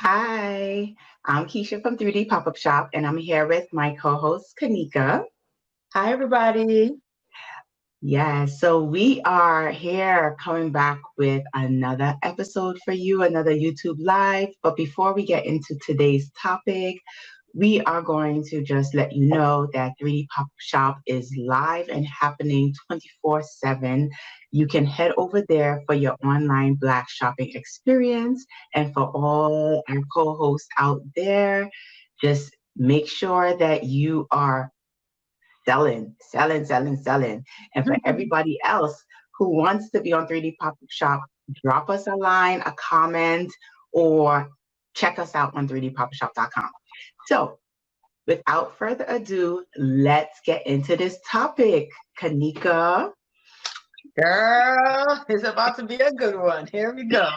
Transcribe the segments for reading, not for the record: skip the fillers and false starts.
Hi, I'm Keisha from 3D Pop-Up Shop, and I'm here with my co-host, Kanika. Hi, everybody. Yes, so we are here coming back with another episode for you, another YouTube Live. But before we get into today's topic, we are going to just let you know that 3D Pop Shop is live and happening 24/7. You can head over there for your online Black shopping experience. And for all our co hosts out there, just make sure that you are selling, selling, selling, selling. And for everybody else who wants to be on 3D Pop Shop, drop us a line, a comment, or check us out on 3dpopshop.com. So, without further ado, let's get into this topic. Kanika. Girl, it's about to be a good one. Here we go.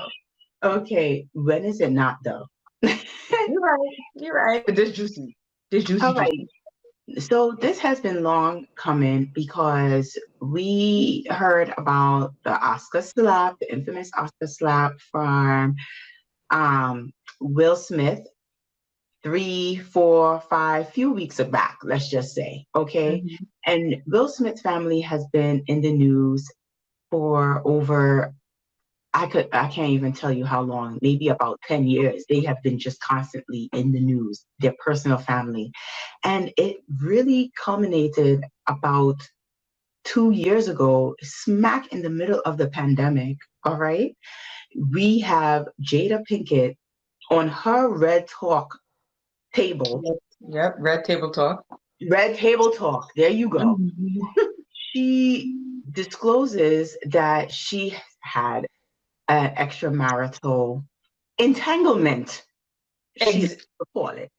Okay, when is it not though? You're right. You're right. But this juicy. This juicy, All right. juicy. So this has been long coming because we heard about the Oscar slap, the infamous Oscar slap from um, Will Smith 3, 4, 5, few weeks back, let's just say. Okay. Mhm. And Will Smith's family has been in the news for over I can't even tell you how long, maybe about 10 years. They have been just constantly in the news, their personal family. And it really culminated about 2 years ago, smack in the middle of the pandemic. All right. We have Jada Pinkett on her Red Talk table. Yep. Red table talk. Red Table Talk. There you go. Mhm. She discloses that she had an extramarital entanglement. She's Ex- to call it.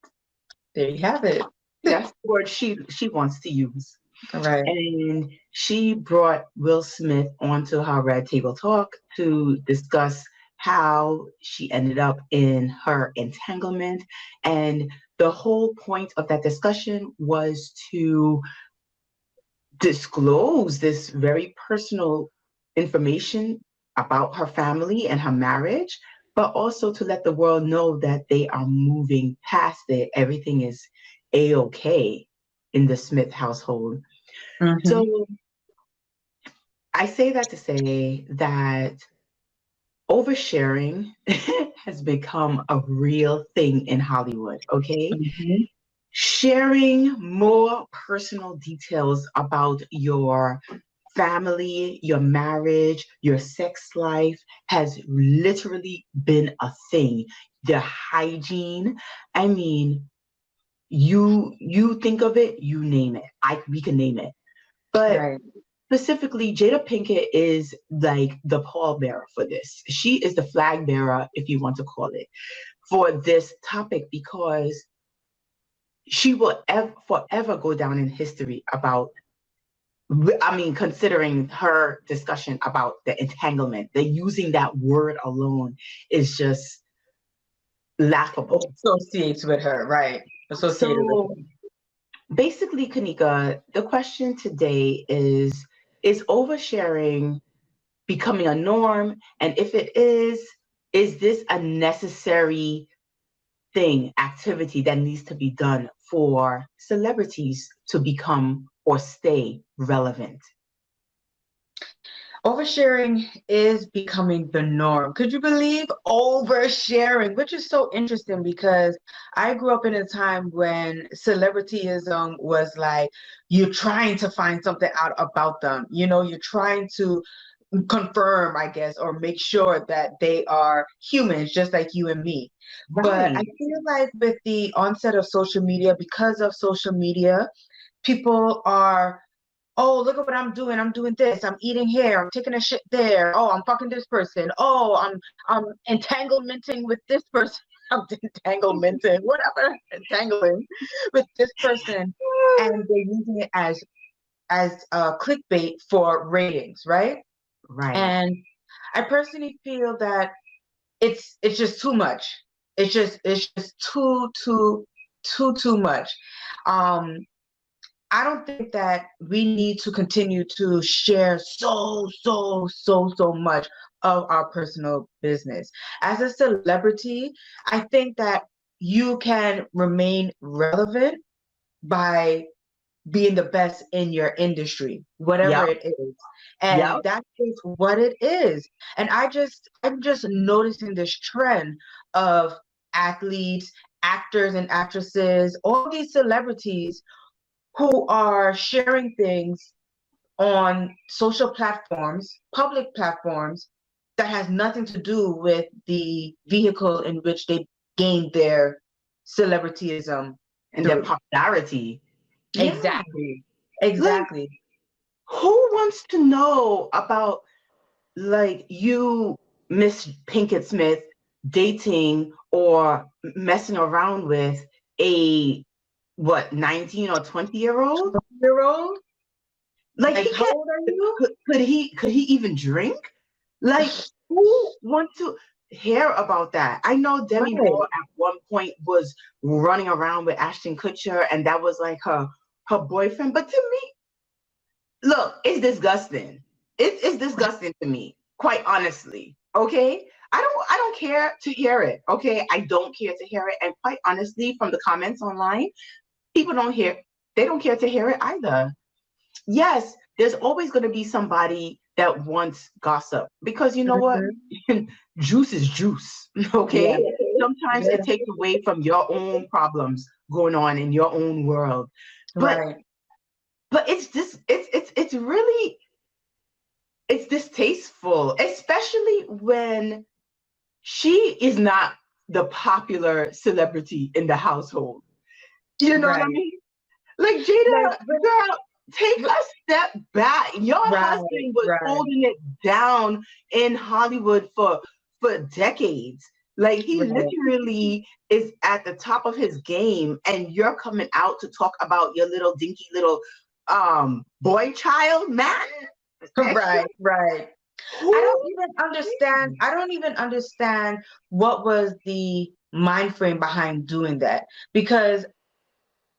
there you have it. That's the word she wants to use. All right. And she brought Will Smith onto her Red Table Talk to discuss how she ended up in her entanglement. And the whole point of that discussion was to disclose this very personal information about her family and her marriage, but also to let the world know that they are moving past it. Everything is a-okay in the Smith household. Mm-hmm. So I say that to say that oversharing has become a real thing in Hollywood, okay? Mm-hmm. Sharing more personal details about your family, your marriage, your sex life has literally been a thing. The hygiene, I mean, you think of it, you name it. We can name it. But Right. specifically, Jada Pinkett is like the pallbearer for this. She is the flag bearer, if you want to call it, for this topic because she will forever go down in history about, I mean, considering her discussion about the entanglement, the using that word alone is just laughable. Associates with her. Right. Associated with So basically, Kanika, the question today is oversharing becoming a norm? And if it is this a necessary thing, activity that needs to be done for celebrities to become or stay relevant? Oversharing is becoming the norm. Could you believe oversharing? Which is so interesting because I grew up in a time when celebrityism was like you're trying to find something out about them. You're trying to confirm, I guess, or make sure that they are humans just like you and me. But I Right. feel like with the onset of social media, because of social media, people are, oh, look at what I'm doing. I'm doing this. I'm eating here. I'm taking a shit there. Oh, I'm fucking this person. Oh, I'm entanglementing with this person. I'm entanglementing, whatever, entangling with this person. And they're using it as clickbait for ratings, right? Right. And I personally feel that it's just too much. It's just too much. Um, I don't think that we need to continue to share so much of our personal business. As a celebrity, I think that you can remain relevant by being the best in your industry, whatever Yep. it is. And Yep. that's just what it is. And I'm just noticing this trend of athletes, actors and actresses, all these celebrities who are sharing things on social platforms, public platforms, that has nothing to do with the vehicle in which they gained their celebrityism And their through. popularity. Yeah. Exactly. Like, Exactly. who wants to know about, like, you, Miss Pinkett-Smith, dating or messing around with a, what, 19 or 20-year-old? 12-year-old? Like, Like, he how can't, old are you? could he even drink? Like, who wants to hear about that? I know Demi Moore Right. at one point was running around with Ashton Kutcher, and that was like her boyfriend. But to me, look, it's disgusting. It's disgusting to me, quite honestly. Okay, I don't care to hear it. Okay, I don't care to hear it, and quite honestly, from the comments online, people don't hear. They don't care to hear it either. Yes, there's always going to be somebody that wants gossip, because you know what? Mhm. Juice is juice. Yeah. Okay. Sometimes Yeah. it takes away from your own problems going on in your own world. But Right. it's this it's really, it's distasteful, especially when she is not the popular celebrity in the household. You know what I Right. mean? Like, Like, Jada, girl, take but a step back. Your right, husband was right, holding it down in Hollywood for decades. Like, he right. literally is at the top of his game, and you're coming out to talk about your little dinky little boy child man. Extra. Right, right. Who? I don't even understand what was the mind frame behind doing that. Because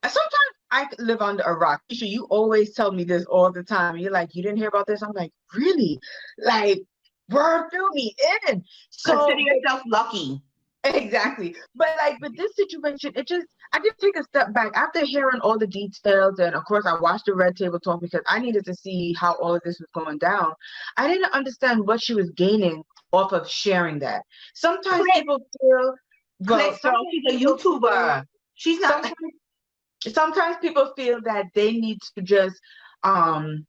sometimes I could live under a rock. Keisha, you always tell me this all the time. You're like, you didn't hear about this? I'm like, really? Like, word fill me in. Consider So yourself lucky. exactly. But like with this situation, I just take a step back after hearing all the details. And of course, I watched the Red Table Talk because I needed to see how all of this was going down. I didn't understand what she was gaining off of sharing that. Sometimes Click, people feel, well, click, girl. sometimes She's a people feel, YouTuber. She's not. sometimes, sometimes people feel that they need to just, um,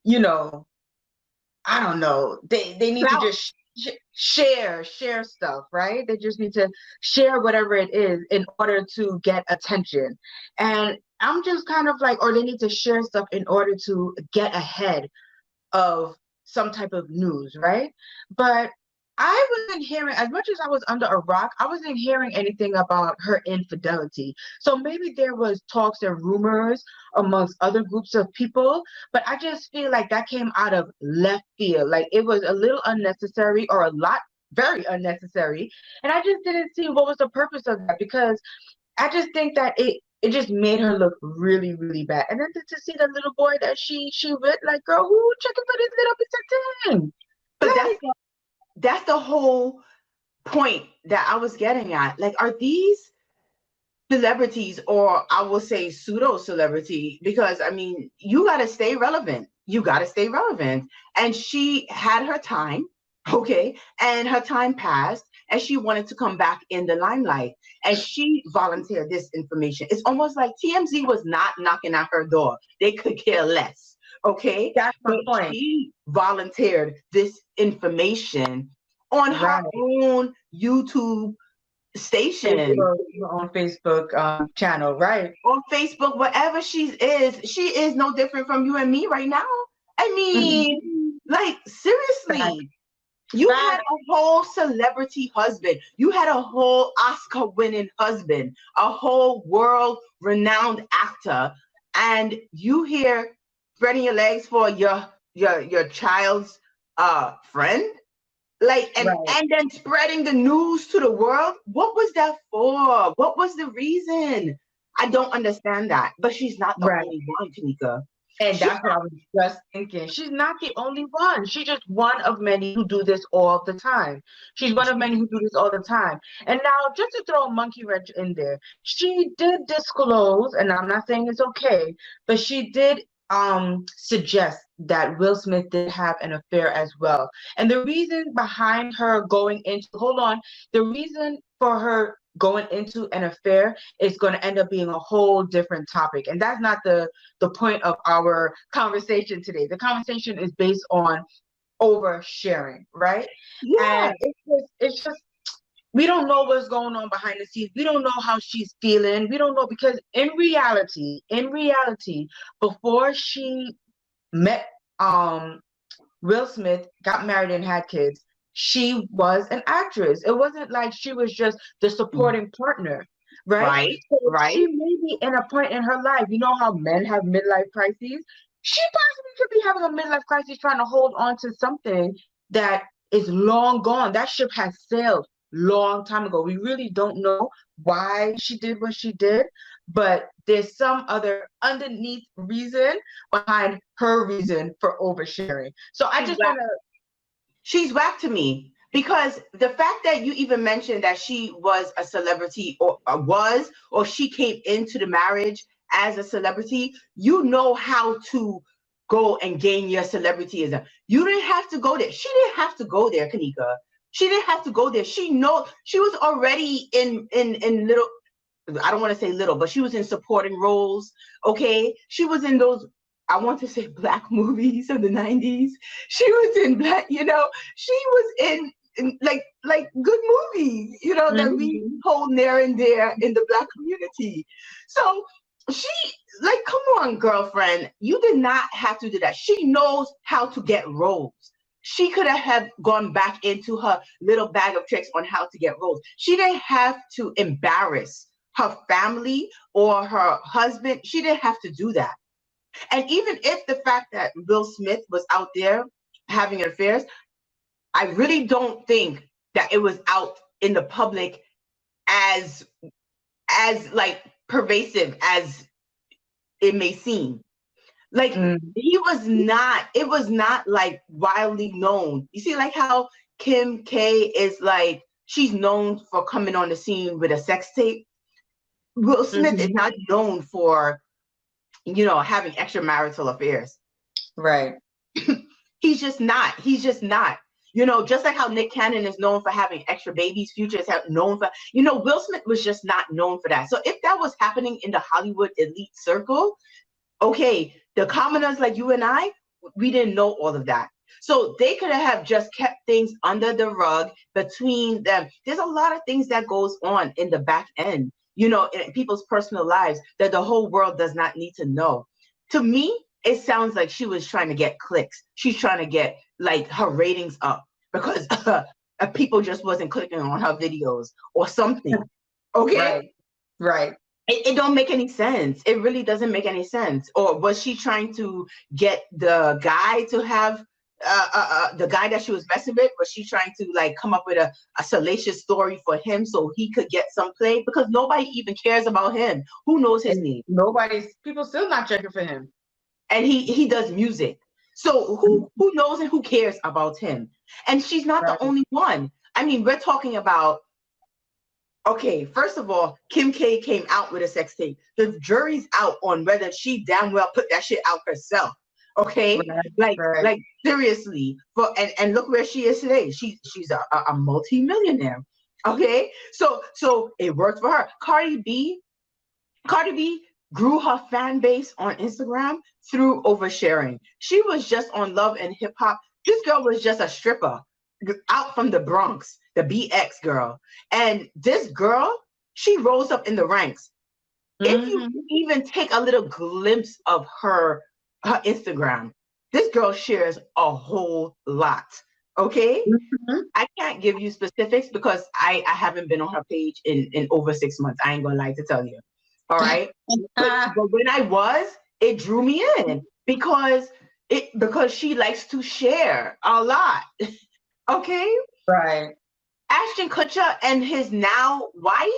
you know, I don't know. They need to Clout. just share stuff, right? They just need to share whatever it is in order to get attention. And I'm just kind of like, or they need to share stuff in order to get ahead of some type of news, right? But I wasn't hearing, as much as I was under a rock, I wasn't hearing anything about her infidelity. So maybe there was talks and rumors amongst other groups of people, but I just feel like that came out of left field. Like it was a little unnecessary or a lot very unnecessary. And I just didn't see what was the purpose of that because I just think that it just made her look really, really bad. And then to see the little boy that she with, like, girl, who checking for this little piece of thing? But Like, that's the whole point that I was getting at. Like, are these celebrities, or I will say pseudo celebrity, because I mean, you got to stay relevant. You got to stay relevant. And she had her time, okay, and her time passed, and she wanted to come back in the limelight, and she volunteered this information. It's almost like TMZ was not knocking at her door. They could care less, okay, that's my but point. she volunteered this information on her Right. own YouTube station, On Facebook channel, right? on Facebook, whatever she is no different from you and me right now. I mean, Mhm. like, Fact, seriously, you had fact, a whole celebrity husband, you had a whole Oscar winning husband, a whole world renowned actor, and you here spreading your legs for your child's friend, like, right, and then spreading the news to the world. What was that for? What was the reason? I don't understand that. But she's not the right. only one, Tanika. And that's what I was just thinking. She's not the only one. She's just one of many who do this all the time. She's one of many who do this all the time. And now, just to throw a monkey wrench in there, she did disclose, and I'm not saying it's okay, but she did suggest that Will Smith did have an affair as well. And the reason behind her going into, hold on, the reason for her going into an affair is going to end up being a whole different topic. And that's not the point of our conversation today. The conversation is based on oversharing, right? Yeah. And it's just we don't know what's going on behind the scenes. We don't know how she's feeling. We don't know because in reality, before she met Will Smith, got married and had kids, she was an actress. It wasn't like she was just the supporting partner, right? Right. So Right. she may be in a point in her life. You know how men have midlife crises? She possibly could be having a midlife crisis trying to hold on to something that is long gone. That ship has sailed long time ago. We really don't know why she did what she did, but there's some other underneath reason behind her reason for oversharing. So I She's just whack. want to. She's whack to me because the fact that you even mentioned that she was a celebrity or she came into the marriage as a celebrity, you know how to go and gain your celebrityism. You didn't have to go there. She didn't have to go there, Kanika. She didn't have to go there. She was already in little, I don't want to say little, but she was in supporting roles. Okay. She was in those, I want to say black movies of the 90s. She was in black, she was in like good movies, that we Mhm. hold near and dear in the black community. So she, like, come on, girlfriend. You did not have to do that. She knows how to get roles. She could have gone back into her little bag of tricks on how to get roles. She didn't have to embarrass her family or her husband. She didn't have to do that. And even if the fact that Will Smith was out there having affairs, I really don't think that it was out in the public as like pervasive as it may seem. Like Mm. it was not like wildly known. You see, like how Kim K is like, she's known for coming on the scene with a sex tape. Will Smith is Mhm. not known for, having extramarital affairs. Right. He's just not. He's just not. Just like how Nick Cannon is known for having extra babies, Future is known for, Will Smith was just not known for that. So if that was happening in the Hollywood elite circle, okay, the commoners like you and I, we didn't know all of that. So they could have just kept things under the rug between them. There's a lot of things that goes on in the back end, in people's personal lives that the whole world does not need to know. To me, it sounds like she was trying to get clicks. She's trying to get like her ratings up because people just wasn't clicking on her videos or something. Okay. Right. Right. It don't make any sense. It really doesn't make any sense. Or was she trying to get the guy to have the guy that she was messing with? Was she trying to like come up with a salacious story for him so he could get some play? Because nobody even cares about him. Who knows his And name? people still not checking for him. And he does music. So who knows and who cares about him? And she's not the Right. only one. I mean, we're talking about, okay, first of all, Kim K came out with a sex tape. The jury's out on whether she damn well put that shit out herself. Okay, Right. Right. like seriously. And look where she is today. She's a multi-millionaire. Okay, so it worked for her. Cardi B grew her fan base on Instagram through oversharing. She was just on Love and Hip Hop. This girl was just a stripper out from the Bronx, the BX girl. And this girl, she rose up in the ranks. If you Mhm. even take a little glimpse of her Instagram, this girl shares a whole lot. Okay? Mhm. I can't give you specifics because I haven't been on her page in over 6 months. I ain't gonna lie to tell you. All right. But when I was, it drew me in because she likes to share a lot. Okay. Right. Ashton Kutcher and his now wife,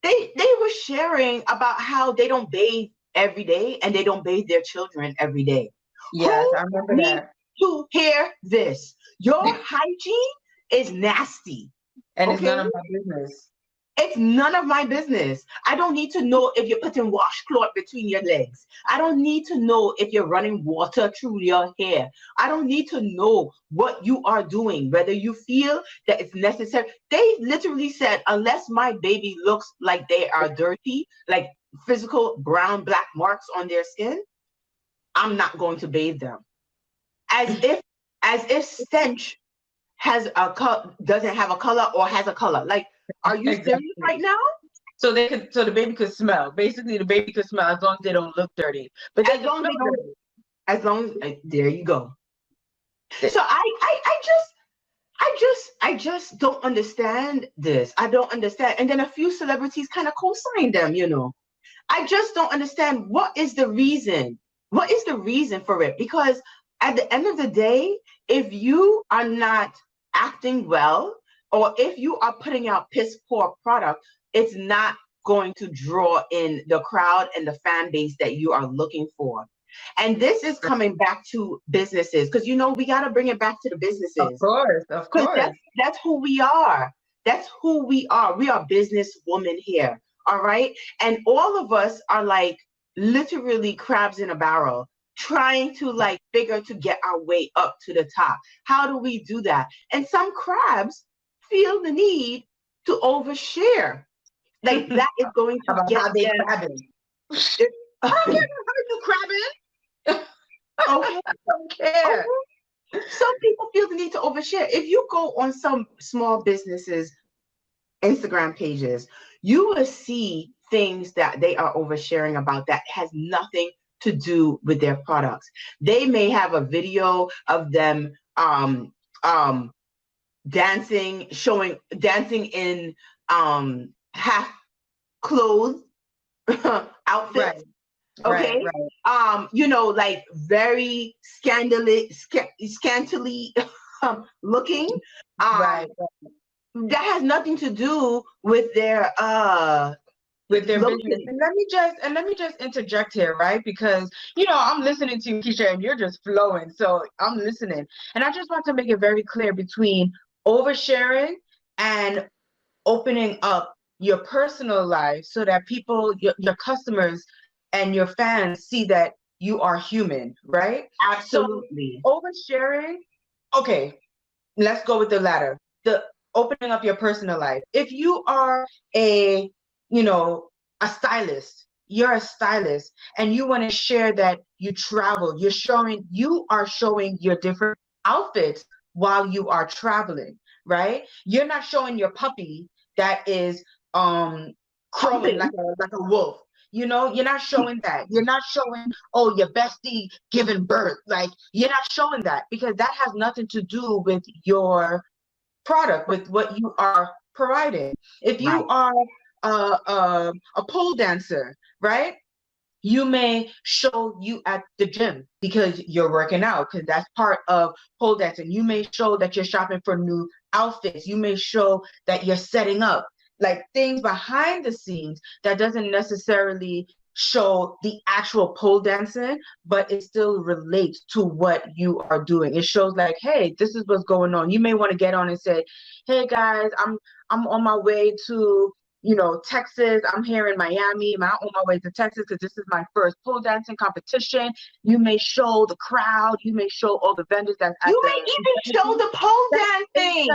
they were sharing about how they don't bathe every day and they don't bathe their children every day. Yes, Who I remember needs that. to hear this? Your hygiene is nasty. And it's Okay? none of my business. It's none of my business. I don't need to know if you're putting washcloth between your legs. I don't need to know if you're running water through your hair. I don't need to know what you are doing, whether you feel that it's necessary. They literally said, unless my baby looks like they are dirty, like physical brown, black marks on their skin, I'm not going to bathe them. As if stench doesn't have a color or has a color. Like, are you serious Exactly. right now? So the baby could smell. Basically, the baby could smell as long as they don't look dirty. But they As can long as smell they don't, dirty. as long as there you go. So I just don't understand this. I don't understand. And then a few celebrities kind of co-signed them. I just don't understand what is the reason. What is the reason for it? Because at the end of the day, if you are not acting well, or if you are putting out piss poor product, it's not going to draw in the crowd and the fan base that you are looking for. And this is coming back to businesses, because we got to bring it back to the Of businesses, course, of because course. that's who we are. That's who we are. We are business women here. All right. And all of us are like literally crabs in a barrel, trying to like figure to get our way up to the top. How do we do that? And some crabs feel the need to overshare. Like that is going to About get how they them. crabbing. I don't care how you crabbing. Okay. I don't care. Some people feel the need to overshare. If you go on some small businesses Instagram pages, you will see things that they are oversharing about that has nothing to do with their products. They may have a video of them dancing, dancing in half clothes outfits. Right, Okay. right. Like very scantily looking. Right. That has nothing to do with their Business. looking. And let me just interject here, right? Because I'm listening to you, Keisha, and you're just flowing. So I'm listening. And I just want to make it very clear between oversharing and opening up your personal life so that people, your customers and your fans see that you are human, right? So Absolutely. oversharing, okay, let's go with the latter. The opening up your personal life. If you are a, a stylist, you're a stylist and you want to share that you travel, you are showing your different outfits while you are traveling, right? You're not showing your puppy that is crowing like a wolf. You're not showing that. You're not showing, oh, your bestie giving birth. Like, you're not showing that, because that has nothing to do with your product, with what you are providing. If Right. you are a pole dancer, right? You may show you at the gym because you're working out, because that's part of pole dancing. You may show that you're shopping for new outfits. You may show that you're setting up, like things behind the scenes that doesn't necessarily show the actual pole dancing, but it still relates to what you are doing. It shows like, hey, this is what's going on. You may want to get on and say, hey guys, I'm on my way to Texas. I'm here in Miami. I'm on my way to Texas because this is my first pole dancing competition. You may show the crowd. You may show all the vendors that's at You may even show the pole dancing.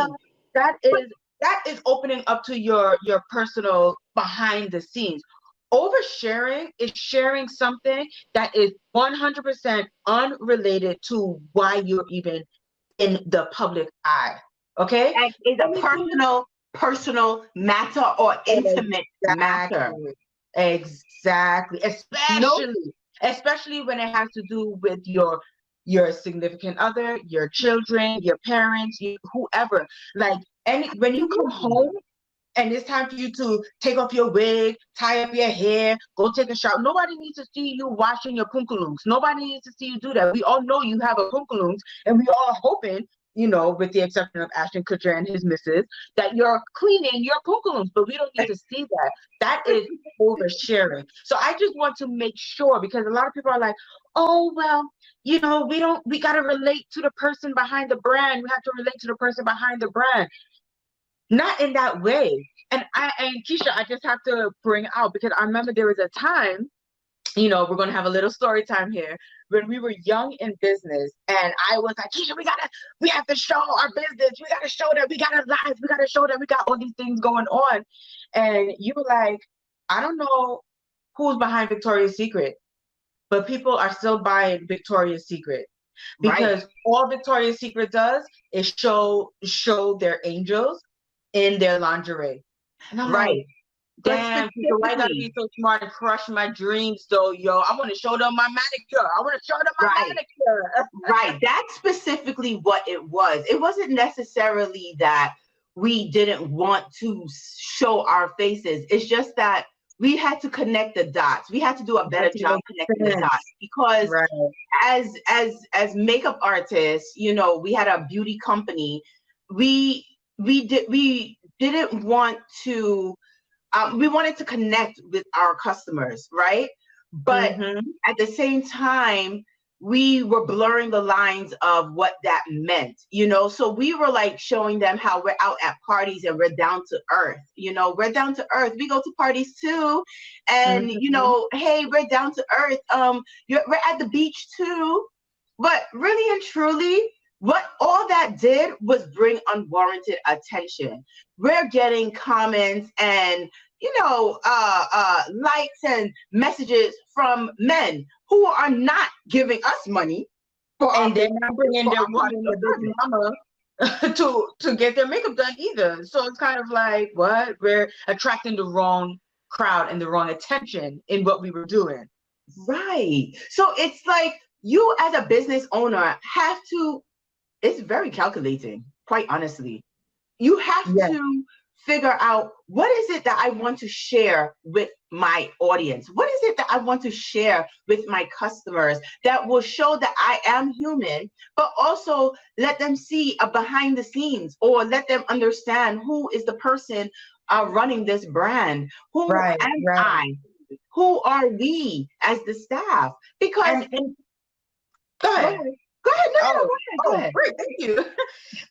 That is opening up to your personal behind the scenes. Oversharing is sharing something that is 100% unrelated to why you're even in the public eye. Okay? And it's a personal matter or intimate matter. Exactly. Especially when it has to do with your significant other, your children, your parents, whoever. Like, when you come home and it's time for you to take off your wig, tie up your hair, go take a shower, nobody needs to see you washing your punkalungs. Nobody needs to see you do that. We all know you have a punkalungs, and we all hoping you know, with the exception of Ashton Kutcher and his missus, that you're cleaning your pookums, but we don't need to see that. That is oversharing. So I just want to make sure, because a lot of people are like, oh, well, you know, we got to relate to the person behind the brand. We have to relate to the person behind the brand. Not in that way. And Keisha, I just have to bring out, because I remember there was a time, you know, we're going to have a little story time here, when we were young in business, and I was like, Keisha, we have to show our business. We got to show them. We got to live. We got to show them. We got all these things going on. And you were like, I don't know who's behind Victoria's Secret, but people are still buying Victoria's Secret, because Right. all Victoria's Secret does is show their angels in their lingerie. And I'm like, Right. But damn, Keisha, why you gotta specifically, be so smart and crush my dreams though, yo? I want to show them my manicure. I want to show them my right. manicure. Right. That's specifically what it was. It wasn't necessarily that we didn't want to show our faces. It's just that we had to connect the dots. We had to do a better That job makes connecting the dots, sense. because Right. as makeup artists, you know, we had a beauty company. We didn't want to we wanted to connect with our customers, right? But Mm-hmm. at the same time, we were blurring the lines of what that meant, you know? So we were like showing them how we're out at parties and we're down to earth, you know, we're down to earth. We go to parties too. And, you Mm-hmm. know, hey, we're down to earth. We're at the beach too. But really and truly, what all that did was bring unwarranted attention. We're getting comments and, you know, likes and messages from men who are not giving us money for And they're not bringing for their our woman, product or their baby service. mama, to get their makeup done either. So it's kind of like, what? We're attracting the wrong crowd and the wrong attention in what we were doing. Right. So it's like you as a business owner have to, it's very calculating, quite honestly. You have Yes. to figure out, what is it that I want to share with my audience? What is it that I want to share with my customers that will show that I am human, but also let them see a behind the scenes, or let them understand who is the person running this brand? Who Right, am right. I? Who are we as the staff? Because And go go ahead. ahead. Go ahead. No, no, no, Oh, go ahead. Go ahead. great, thank you.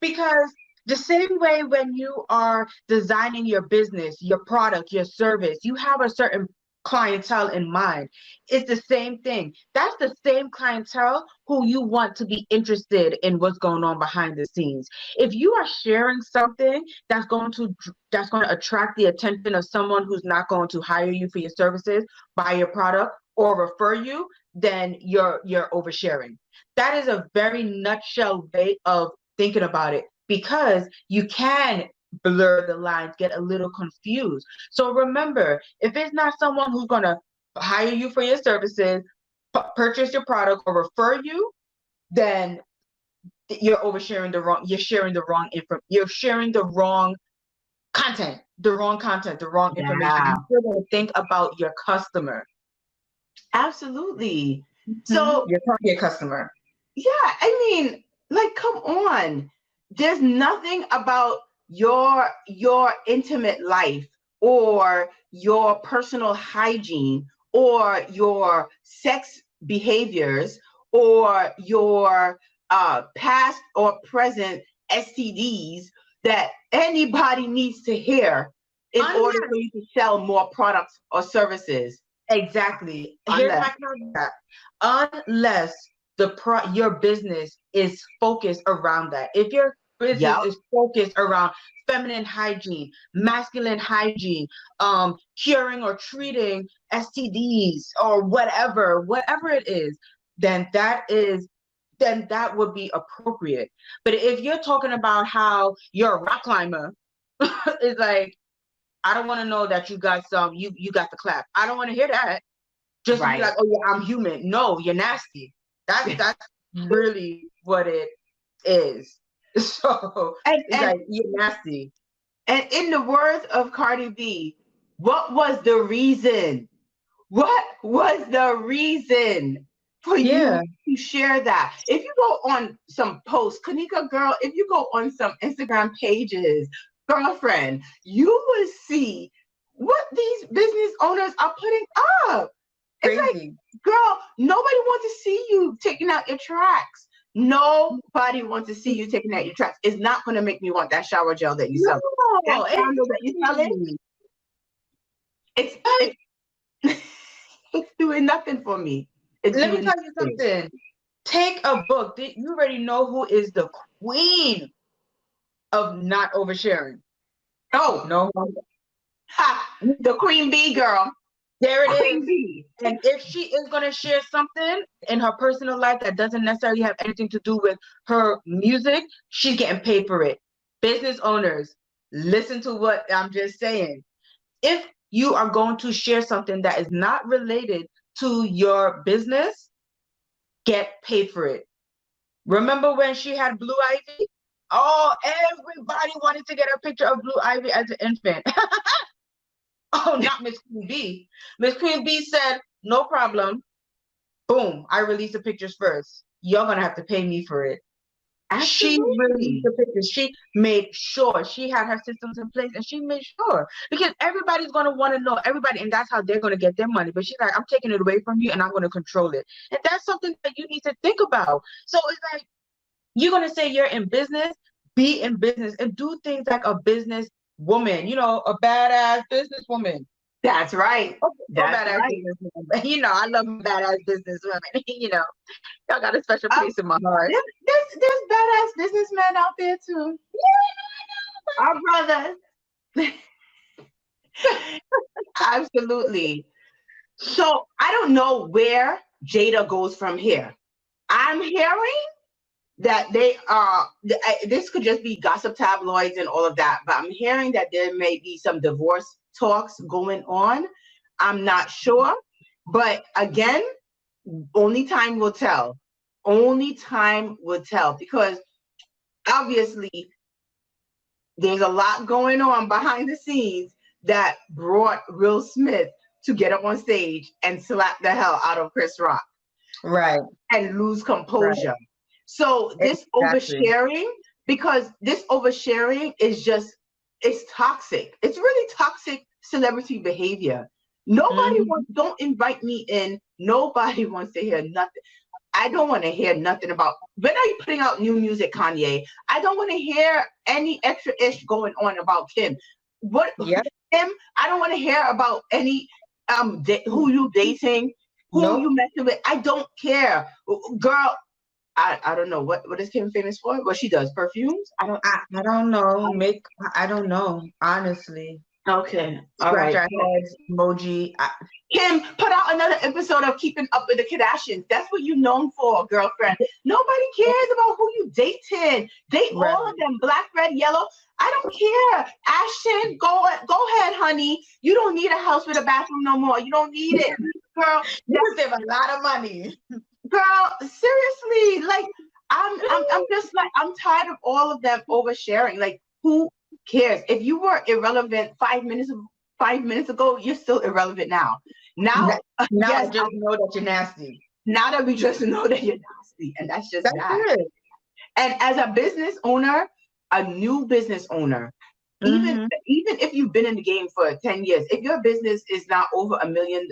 Because the same way when you are designing your business, your product, your service, you have a certain clientele in mind. It's the same thing. That's the same clientele who you want to be interested in what's going on behind the scenes. If you are sharing something that's going to attract the attention of someone who's not going to hire you for your services, buy your product, or refer you, then you're oversharing. That is a very nutshell way of thinking about it, because you can blur the lines, get a little confused. So remember, if it's not someone who's going to hire you for your services, purchase your product, or refer you, then you're oversharing you're sharing the wrong you're sharing the wrong content, the wrong information. Yeah, You still got to think about your customer. absolutely. Mhm. So Your target customer. yeah, I mean, like, come on. There's nothing about your intimate life, or your personal hygiene, or your sex behaviors, or your past or present STDs that anybody needs to hear in order Unless for you to sell more products or services. Exactly. Here's Unless, my caveat. Unless your business is focused around that. If your business yep, is focused around feminine hygiene, masculine hygiene, curing or treating STDs or whatever it is, then that would be appropriate. But if you're talking about how you're a rock climber, it's like, I don't want to know that you got you got the clap. I don't want to hear that. Just to be right. like, oh yeah, I'm human. No, you're nasty. That's really what it is. So And it's and like, you're nasty. And in the words of Cardi B, what was the reason? What was the reason? for you Yeah. to share that. If you go on some posts, Kanika girl, if you go on some Instagram pages, girlfriend, you will see what these business owners are putting up. It's like, Crazy. girl, nobody wants to see you taking out your tracks. Nobody wants to see you taking out your tracks. It's not going to make me want that shower gel that you sell. That No, candle that you selling, exactly. it's it's doing nothing for me. It's Let me doing tell you nothing. something. Take a book. You already know who is the queen of not oversharing. Oh, No. ha, the queen bee girl. There it Queen is. bee. And if she is going to share something in her personal life that doesn't necessarily have anything to do with her music, she's getting paid for it. Business owners, listen to what I'm just saying. If you are going to share something that is not related to your business, get paid for it. Remember when she had Blue Ivy? Oh, everybody wanted to get a picture of Blue Ivy as an infant. Oh, not Miss Queen B. Miss Queen B said, no problem. Boom, I released the pictures first. You're going to have to pay me for it. She released Absolutely. the pictures. She made sure she had her systems in place, and she made sure, because everybody's going to want to know everybody, and that's how they're going to get their money. But she's like, I'm taking it away from you, and I'm going to control it. And that's something that you need to think about. So it's like, you're going to say you're in business, be in business, and do things like a business woman, a badass businesswoman. That's right. Oh, That's badass right. businesswoman. I love badass businesswomen. Y'all got a special place in my heart. There's badass businessmen out there too. Our brothers. Absolutely. So I don't know where Jada goes from here. I'm hearing that they are, this could just be gossip tabloids and all of that, but I'm hearing that there may be some divorce talks going on. I'm not sure. But again, only time will tell. Only time will tell, because obviously there's a lot going on behind the scenes that brought Will Smith to get up on stage and slap the hell out of Chris Rock. Right. And lose composure. Right. So this Exactly. oversharing, because this oversharing is just, it's toxic. It's really toxic celebrity behavior. Nobody wants, don't invite me in. Nobody wants to hear nothing. I don't want to hear nothing about, when are you putting out new music, Kanye? I don't want to hear any extra ish going on about Kim. What, Yep. Kim? I don't want to hear about any who you dating, who you messing with. I don't care, girl. I don't know what is Kim famous for. What she does, perfumes. I don't know. I don't know, honestly. Okay, all Scratch right. our heads emoji. Kim, put out another episode of Keeping Up with the Kardashians. That's what you're known for, girlfriend. Nobody cares about who you dating. Date Right. all of them, black, red, yellow. I don't care. Ashton, go ahead, honey. You don't need a house with a bathroom no more. You don't need it, girl. You save a lot of money. Girl, seriously, like I'm just like, I'm tired of all of them oversharing. Like, who cares? If you were irrelevant 5 minutes ago, you're still irrelevant now. Now yes, I just know that you're nasty. Now that we just know that you're nasty, and that's just that. It. And as a business owner, a new business owner, even if you've been in the game for 10 years, if your business is not over $1 million,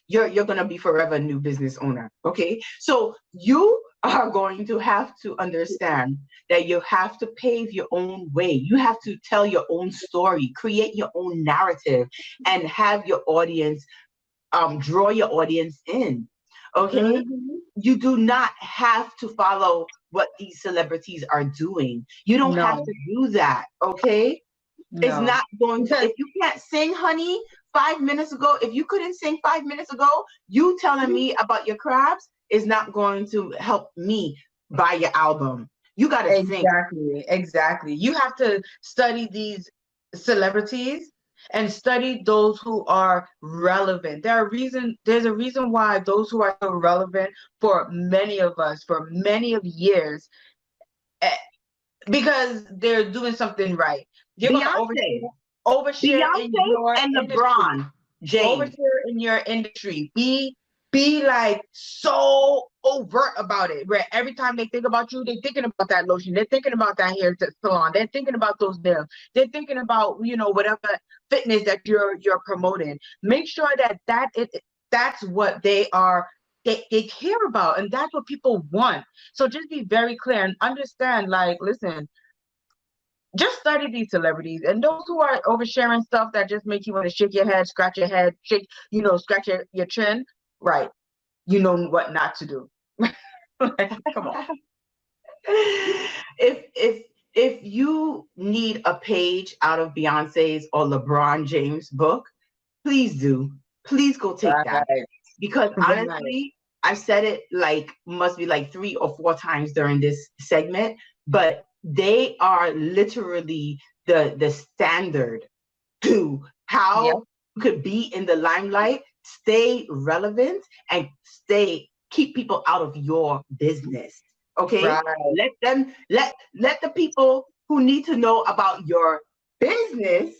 you're gonna be forever a new business owner. Okay, so you are going to have to understand that you have to pave your own way. You have to tell your own story, create your own narrative, and have your audience draw your audience in. Okay, you do not have to follow what these celebrities are doing. You don't have to do that. Okay, it's not going to. If you can't sing, honey, 5 minutes ago, if you couldn't sing 5 minutes ago, you telling me about your crafts is not going to help me buy your album. You got to sing. Exactly. You have to study these celebrities and study those who are relevant. There's a reason why those who are so relevant for many of us, for many of years, because they're doing something right. You're going to overshare in your and industry. LeBron James. Overshare in your industry. Be be like so overt about it, where every time they think about you, they're thinking about that lotion, they're thinking about that hair salon, they're thinking about those nails, they're thinking about, you know, whatever fitness that you're promoting. Make sure that that's what they care about, and that's what people want. So just be very clear and understand, like, listen, just study these celebrities, and those who are oversharing stuff that just make you want to shake your head, scratch your head, shake, you know, scratch your chin, right? You know what not to do. Like, come on. If you need a page out of Beyonce's or LeBron James book, please do. Please go take that. Because honestly, I've said it like must be like 3 or 4 times during this segment, but they are literally the standard to how you could be in the limelight, stay relevant, and keep people out of your business. Okay, let the people who need to know about your business.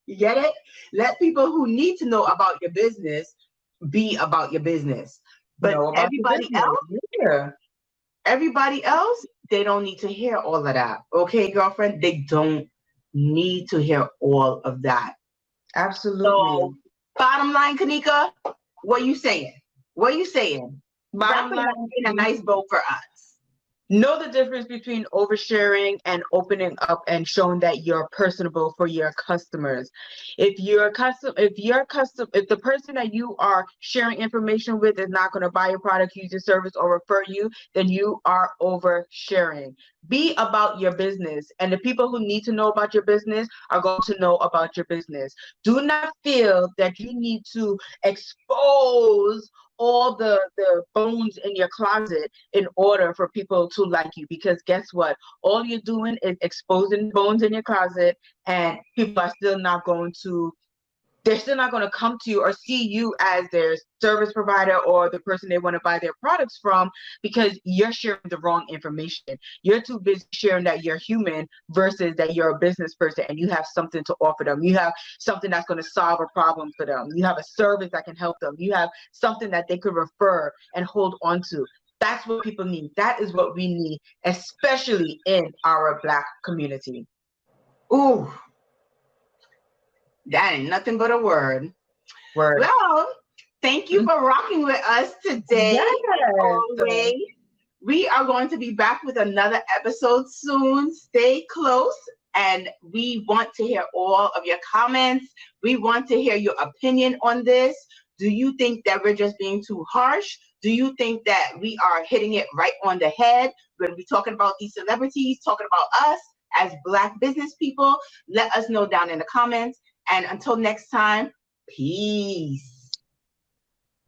You get it? Let people who need to know about your business be about your business. But everybody else, they don't need to hear all of that. Okay, girlfriend? They don't need to hear all of that. Absolutely. So, bottom line, Kanika, what are you saying? What are you saying? Bottom line, in a nice bow for us. Know the difference between oversharing and opening up and showing that you're personable for your customers. If the person that you are sharing information with is not going to buy your product, use your service, or refer you, then you are oversharing. Be about your business, and the people who need to know about your business are going to know about your business. Do not feel that you need to expose all the bones in your closet in order for people to like you, because guess what? All you're doing is exposing bones in your closet, and people are still not going to come to you or see you as their service provider or the person they want to buy their products from, because you're sharing the wrong information. You're too busy sharing that you're human versus that you're a business person and you have something to offer them. You have something that's going to solve a problem for them. You have a service that can help them. You have something that they could refer and hold on to. That's what people need. That is what we need, especially in our Black community. Ooh. That ain't nothing but a word. Well, thank you for rocking with us today. Always. We are going to be back with another episode soon. Stay close, and we want to hear all of your comments. We want to hear your opinion on this. Do you think that we're just being too harsh? Do you think that we are hitting it right on the head when we're talking about these celebrities, talking about us as Black business people? Let us know down in the comments. And until next time, peace.